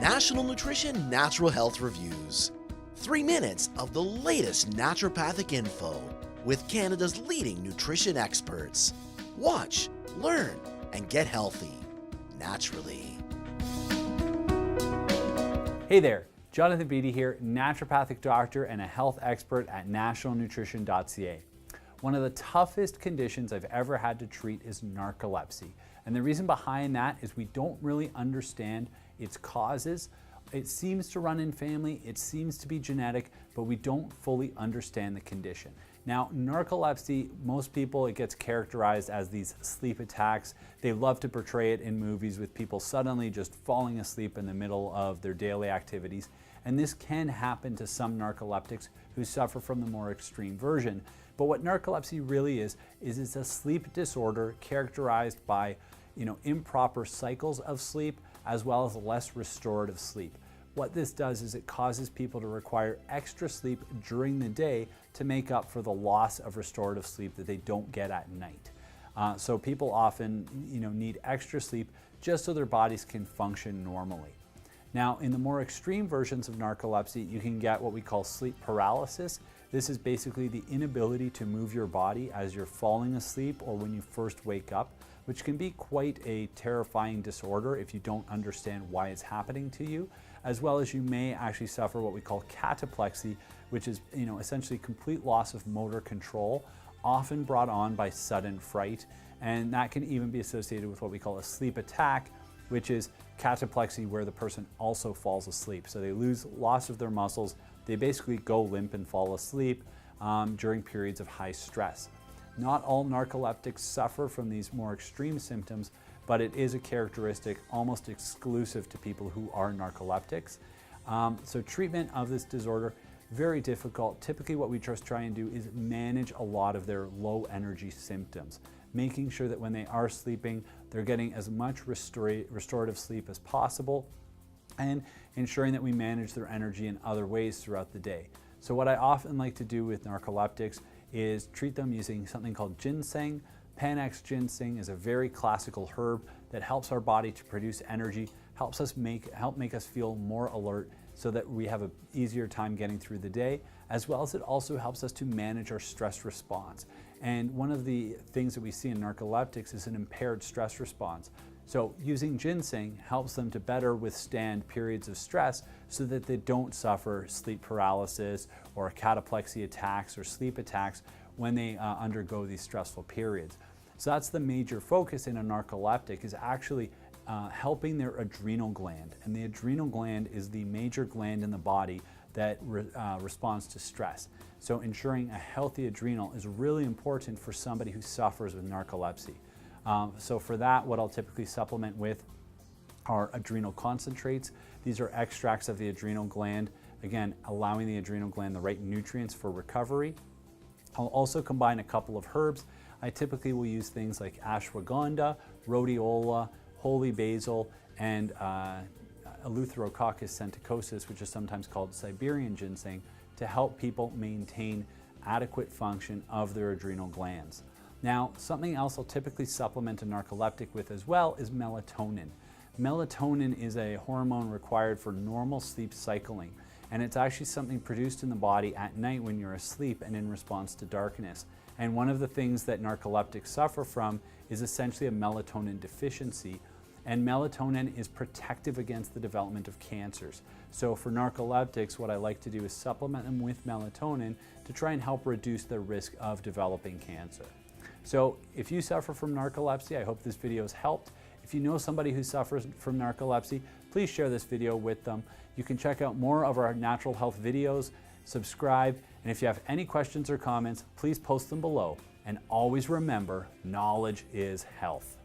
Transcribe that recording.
National Nutrition Natural Health Reviews. 3 minutes of the latest naturopathic info with Canada's leading nutrition experts. Watch, learn, and get healthy naturally. Hey there, Jonathan Beatty here, naturopathic doctor and a health expert at Nationalnutrition.ca. One of the toughest conditions I've ever had to treat is narcolepsy. And the reason behind that is we don't really understand its causes. It seems to run in family, it seems to be genetic, but we don't fully understand the condition. Now, narcolepsy, most people, it gets characterized as these sleep attacks. They love to portray it in movies with people suddenly just falling asleep in the middle of their daily activities. And this can happen to some narcoleptics who suffer from the more extreme version. But what narcolepsy really is it's a sleep disorder characterized by, improper cycles of sleep as well as less restorative sleep. What this does is it causes people to require extra sleep during the day to make up for the loss of restorative sleep that they don't get at night. So people often, need extra sleep just so their bodies can function normally. Now, in the more extreme versions of narcolepsy, you can get what we call sleep paralysis. This is basically the inability to move your body as you're falling asleep or when you first wake up, which can be quite a terrifying disorder if you don't understand why it's happening to you, as well as you may actually suffer what we call cataplexy, which is essentially complete loss of motor control, often brought on by sudden fright. And that can even be associated with what we call a sleep attack, which is cataplexy where the person also falls asleep. So they lose loss of their muscles, they basically go limp and fall asleep during periods of high stress. Not all narcoleptics suffer from these more extreme symptoms, but it is a characteristic almost exclusive to people who are narcoleptics. So treatment of this disorder, very difficult. Typically what we just try and do is manage a lot of their low energy symptoms, making sure that when they are sleeping, they're getting as much restorative sleep as possible, and ensuring that we manage their energy in other ways throughout the day. So what I often like to do with narcoleptics is treat them using something called ginseng. Panax ginseng is a very classical herb that helps our body to produce energy, help make us feel more alert so that we have an easier time getting through the day, as well as it also helps us to manage our stress response. And one of the things that we see in narcoleptics is an impaired stress response. So using ginseng helps them to better withstand periods of stress so that they don't suffer sleep paralysis or cataplexy attacks or sleep attacks when they undergo these stressful periods. So that's the major focus in a narcoleptic, is actually helping their adrenal gland. And the adrenal gland is the major gland in the body that responds to stress. So ensuring a healthy adrenal is really important for somebody who suffers with narcolepsy. So for that, what I'll typically supplement with are adrenal concentrates. These are extracts of the adrenal gland, again, allowing the adrenal gland the right nutrients for recovery. I'll also combine a couple of herbs. I typically will use things like ashwagandha, rhodiola, holy basil, and Eleutherococcus senticosus, which is sometimes called Siberian ginseng, to help people maintain adequate function of their adrenal glands. Now, something else I'll typically supplement a narcoleptic with as well is melatonin. Melatonin is a hormone required for normal sleep cycling, and it's actually something produced in the body at night when you're asleep and in response to darkness. And one of the things that narcoleptics suffer from is essentially a melatonin deficiency. And melatonin is protective against the development of cancers. So for narcoleptics, what I like to do is supplement them with melatonin to try and help reduce the risk of developing cancer. So if you suffer from narcolepsy, I hope this video has helped. If you know somebody who suffers from narcolepsy, please share this video with them. You can check out more of our natural health videos, subscribe, and if you have any questions or comments, please post them below. And always remember, knowledge is health.